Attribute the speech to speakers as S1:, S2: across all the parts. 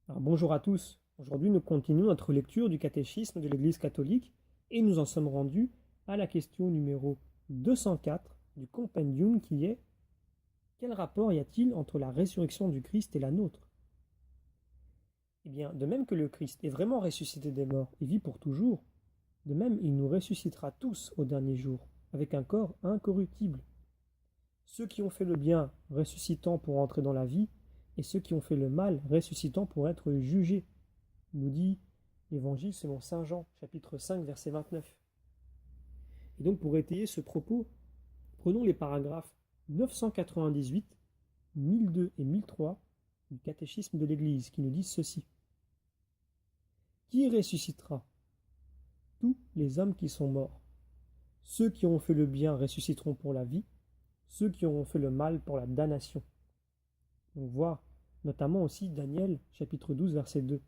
S1: Alors, bonjour à tous. Aujourd'hui, nous continuons notre lecture du catéchisme de l'Église catholique et nous en sommes rendus à la question numéro 204 du compendium qui est: quel rapport y a-t-il entre la résurrection du Christ et la nôtre? Eh bien, de même que le Christ est vraiment ressuscité des morts et vit pour toujours, de même il nous ressuscitera tous au dernier jour, avec un corps incorruptible. Ceux qui ont fait le bien ressuscitant pour entrer dans la vie, et ceux qui ont fait le mal ressuscitant pour être jugés, nous dit l'Évangile selon saint Jean, chapitre 5, verset 29. Et donc pour étayer ce propos, prenons les paragraphes 998, 1002 et 1003 du catéchisme de l'Église qui nous disent ceci. Qui ressuscitera? Tous les hommes qui sont morts. Ceux qui ont fait le bien ressusciteront pour la vie, ceux qui auront fait le mal pour la damnation. Donc voir notamment aussi Daniel, chapitre 12, verset 2.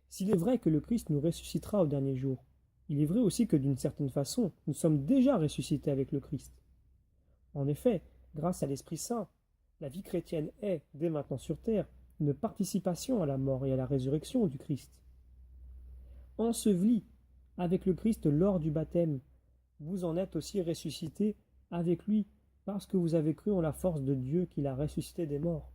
S1: S'il est vrai que le Christ nous ressuscitera au dernier jour, il est vrai aussi que d'une certaine façon, nous sommes déjà ressuscités avec le Christ. En effet, grâce à l'Esprit Saint, la vie chrétienne est, dès maintenant sur terre, une participation à la mort et à la résurrection du Christ. Ensevelis avec le Christ lors du baptême, vous en êtes aussi ressuscités avec lui, parce que vous avez cru en la force de Dieu qui l'a ressuscité des morts.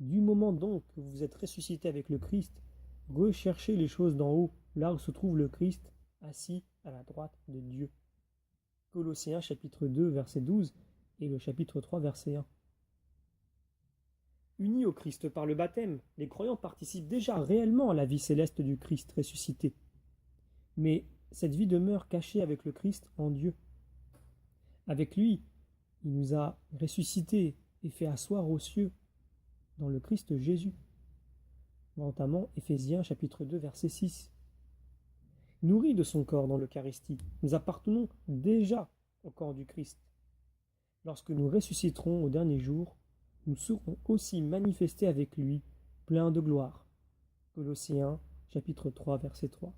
S1: Du moment donc que vous êtes ressuscités avec le Christ, recherchez les choses d'en haut, là où se trouve le Christ, assis à la droite de Dieu. Colossiens chapitre 2, verset 12 et le chapitre 3, verset 1. Unis au Christ par le baptême, les croyants participent déjà réellement à la vie céleste du Christ ressuscité. Mais cette vie demeure cachée avec le Christ en Dieu. Avec lui, il nous a ressuscités et fait asseoir aux cieux dans le Christ Jésus. Notamment Éphésiens chapitre 2 verset 6. Nourris de son corps dans l'Eucharistie, nous appartenons déjà au corps du Christ. Lorsque nous ressusciterons au dernier jour, nous serons aussi manifestés avec lui, pleins de gloire. Colossiens chapitre 3 verset 3.